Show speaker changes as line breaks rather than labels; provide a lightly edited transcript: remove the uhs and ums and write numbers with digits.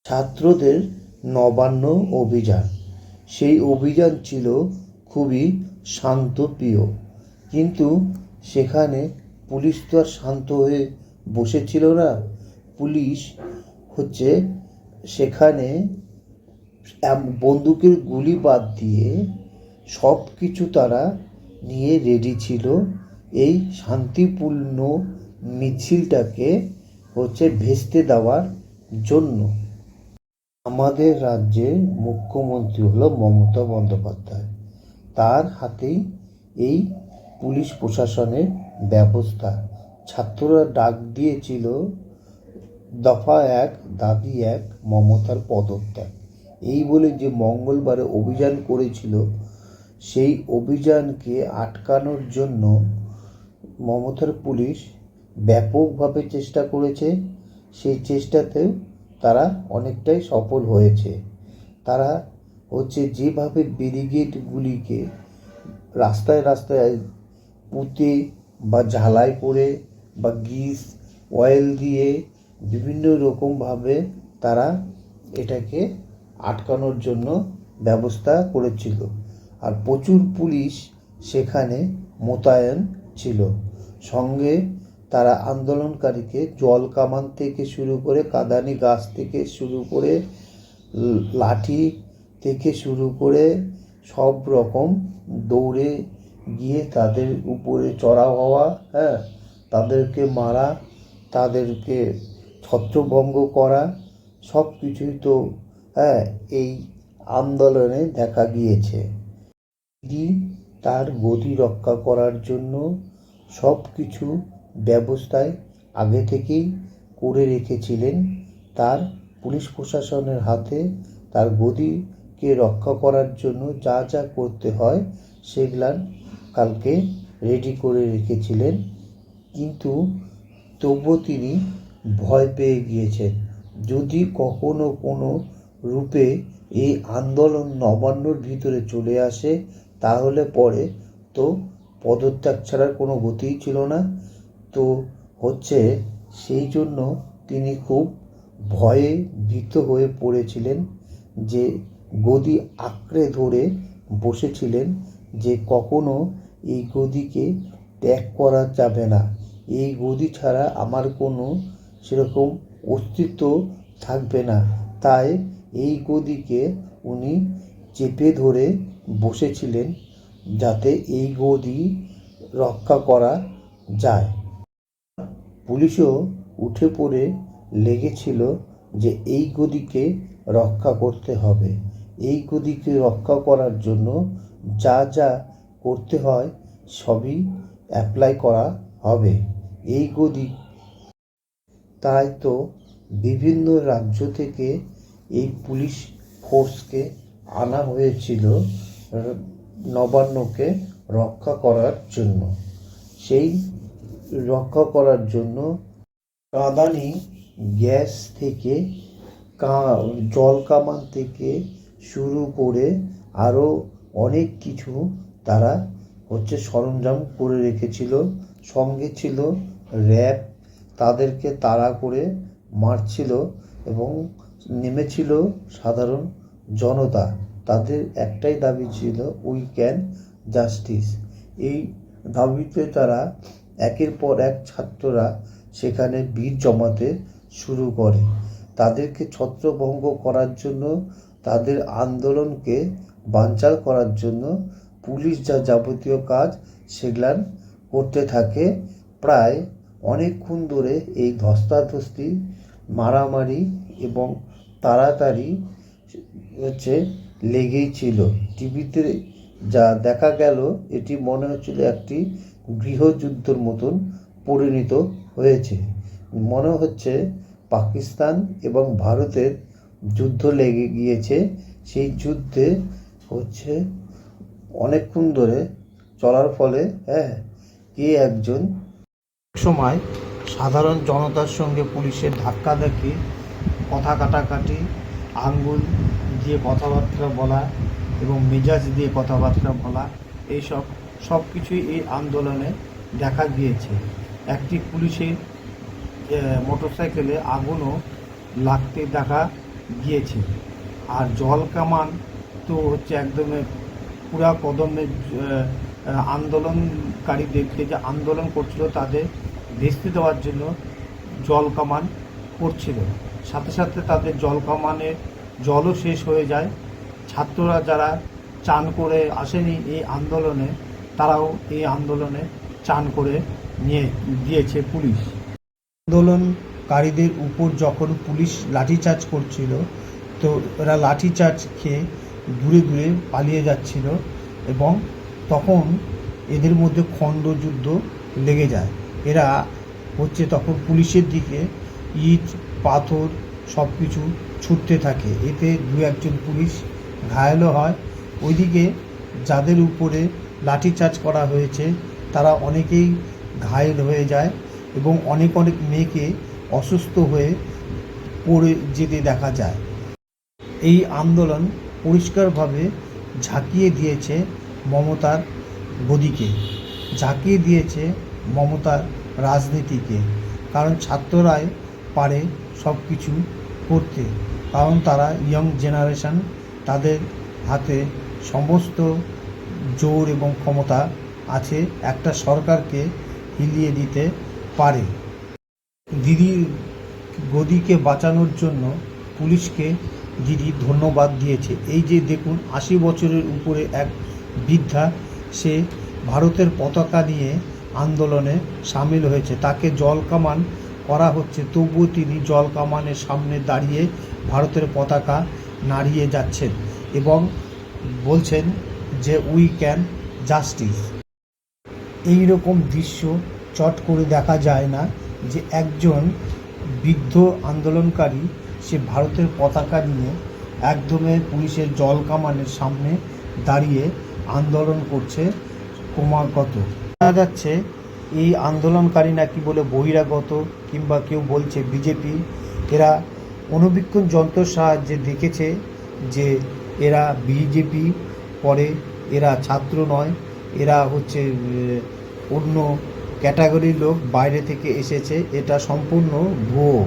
ছাত্রদের নবান্ন অভিযান। সেই অভিযান ছিল খুবই শান্তপ্রিয়, কিন্তু সেখানে পুলিশ তো আর শান্ত হয়ে বসেছিল না। পুলিশ সেখানে বন্দুকের গুলি বাদ দিয়ে সব কিছু তারা নিয়ে রেডি ছিল এই শান্তিপূর্ণ মিছিলটাকে ভেস্তে দেওয়ার জন্য। আমাদের রাজ্যের মুখ্যমন্ত্রী হলো মমতা বন্দ্যোপাধ্যায়। তার হাতেই এই পুলিশ প্রশাসনের ব্যবস্থা। ছাত্ররা ডাক দিয়েছিল দফা ১ দাবি ১ মমতার পদত্যাগ, এই বলে যে মঙ্গলবারে অভিযান করেছিল, সেই অভিযানকে আটকানোর জন্য মমতার পুলিশ ব্যাপকভাবে চেষ্টা করেছে। সেই চেষ্টাতেও তারা অনেকটাই সফল হয়েছে। তারা যেভাবে ব্যারিকেডগুলিকে রাস্তায় রাস্তায় পুঁতে বা ঝালাই করে বা গ্রিস অয়েল দিয়ে বিভিন্ন রকমভাবে তারা এটাকে আটকানোর জন্য ব্যবস্থা করেছিল। আর প্রচুর পুলিশ সেখানে মোতায়েন ছিল। সঙ্গে তারা আন্দোলনকারীকে জল কামান থেকে শুরু করে, কাঁদানি গাছ থেকে শুরু করে, লাঠি থেকে শুরু করে সব রকম দৌড়ে গিয়ে তাদের উপরে চড়াও হওয়া, তাদেরকে মারা, তাদেরকে ছত্রভঙ্গ করা, সব কিছুই তো এই আন্দোলনে দেখা গিয়েছে। তিনি তার গদি রক্ষা করার জন্য সব কিছু ব্যবস্থায় আগে থেকেই করে রেখেছিলেন। তার পুলিশ প্রশাসনের হাতে তার গদিকে রক্ষা করার জন্য যা যা করতে হয় সেগুলান কালকে রেডি করে রেখেছিলেন। কিন্তু তবুও তিনি ভয় পেয়ে গিয়েছেন, যদি কখনো কোনো রূপে এই আন্দোলন নবান্নর ভিতরে চলে আসে তাহলে পরে তো পদত্যাগ ছাড়ার কোনো গতিই ছিল না। তো সেই জন্য তিনি খুব ভয়ে ভীত হয়ে পড়েছিলেন, যে গদি আঁকড়ে ধরে বসেছিলেন যে কখনো এই গদিকে ত্যাগ করা যাবে না, এই গদি ছাড়া আমার কোনো সেরকম অস্তিত্ব থাকবে না। তাই এই গদিকে উনি চেপে ধরে বসেছিলেন যাতে এই গদি রক্ষা করা যায়। পুলিশও উঠে পড়ে লেগেছিল যে এই গদিকে রক্ষা করতে হবে। এই গদিকে রক্ষা করার জন্য যা যা করতে হয় সবই অ্যাপ্লাই করা হবে। এই গদি, তাই তো বিভিন্ন রাজ্য থেকে এই পুলিশ ফোর্সকে আনা হয়েছিল নবান্নকে রক্ষা করার জন্য। সেই রক্ষা করার জন্য কাঁদানি গ্যাস থেকে, জল কামান থেকে শুরু করে আরও অনেক কিছু তারা সরঞ্জাম করে রেখেছিল। সঙ্গে ছিল র্যাব, তাদেরকে তাড়া করে মারছিল এবং নেমেছিল সাধারণ জনতা। তাদের একটাই দাবি ছিল, উই ক্যান জাস্টিস। এই দাবিতে তারা একের পর এক ছাত্ররা সেখানে ভিড় জমাতে শুরু করে। তাদেরকে ছত্রভঙ্গ করার জন্য, তাদের আন্দোলনকে বানচাল করার জন্য পুলিশ যা যাবতীয় কাজ সেগুলান করতে থাকে। প্রায় অনেকক্ষণ ধরে এই ধস্তাধস্তি, মারামারি এবং তাড়াতাড়ি লেগেই ছিল। টিভিতে যা দেখা গেল এটি মনে হচ্ছিল একটি গৃহযুদ্ধের মতন পরিণত হয়েছে। মনে হচ্ছে পাকিস্তান এবং ভারতের যুদ্ধ লেগে গিয়েছে। সেই যুদ্ধে অনেকক্ষণ ধরে চলার ফলে কে একজন সময় সাধারণ জনতার সঙ্গে পুলিশের ধাক্কাধাক্কি, কথা কাটাকাটি, আঙ্গুল দিয়ে কথাবার্তা বলা এবং মেজাজ দিয়ে কথাবার্তা বলা, এইসব সব কিছুই এই আন্দোলনে দেখা গিয়েছে। একটি পুলিশের মোটরসাইকেলে আগুনও লাগতে দেখা গিয়েছে। আর জল কামান তো হচ্ছে একদম পুরা কদমে আন্দোলনকারীদেরকে যে আন্দোলন করছিল তাদের ভেস্তে দেওয়ার জন্য জল কামান করছিল। সাথে সাথে তাদের জল কামানের জলও শেষ হয়ে যায়। ছাত্ররা যারা চান করে আসেনি এই আন্দোলনে, তারাও এই আন্দোলনে চান করে নিয়ে দিয়েছে পুলিশ। আন্দোলনকারীদের উপর যখন পুলিশ লাঠিচার্জ করছিল, তো এরা লাঠিচার্জ খেয়ে দূরে দূরে পালিয়ে যাচ্ছিল এবং তখন এদের মধ্যে খণ্ডযুদ্ধ লেগে যায়। এরা হচ্ছে তখন পুলিশের দিকে ইট পাথর সব কিছু ছুটতে থাকে। এতে দু একজন পুলিশ ঘায়েলও হয়। ওইদিকে যাদের উপরে লাঠিচার্জ করা হয়েছে তারা অনেকেই ঘায়েল হয়ে যায় এবং অনেক অনেক মেয়েকে অসুস্থ হয়ে পড়ে যেতে দেখা যায়। এই আন্দোলন পরিষ্কারভাবে ঝাঁকিয়ে দিয়েছে মমতার গদিকে, ঝাঁকিয়ে দিয়েছে মমতার রাজনীতিকে। কারণ ছাত্ররাই পারে সব কিছু করতে, কারণ তারা ইয়ং জেনারেশন, তাদের হাতে সমস্ত জোর এবং ক্ষমতা আছে, একটা সরকারকে হিলিয়ে দিতে পারে। দিদির গদিকে বাঁচানোর জন্য পুলিশকে দিদি ধন্যবাদ দিয়েছে। এই যে দেখুন ৮০ বছরের উপরে এক বৃদ্ধা, সে ভারতের পতাকা নিয়ে আন্দোলনে সামিল হয়েছে। তাকে জল কামান করা হচ্ছে, তবুও তিনি জল কামানের সামনে দাঁড়িয়ে ভারতের পতাকা নাড়িয়ে যাচ্ছেন এবং বলছেন যে উই ক্যান জাস্টিস। এই রকম দৃশ্য চট করে দেখা যায় না, যে একজন বৃদ্ধ আন্দোলনকারী সে ভারতের পতাকা নিয়ে একদমই পুলিশের জল কামানের সামনে দাঁড়িয়ে আন্দোলন করছে ক্রমাগত। দেখা যাচ্ছে এই আন্দোলনকারী নাকি বলে বহিরাগত, কিংবা কেউ বলছে বিজেপি। এরা অণুবীক্ষণ যন্ত্রের সাহায্যে দেখেছে যে এরা বিজেপি, পরে এরা ছাত্র নয়, এরা হচ্ছে অন্য ক্যাটাগরির লোক, বাইরে থেকে এসেছে। এটা সম্পূর্ণ ভুয়ো।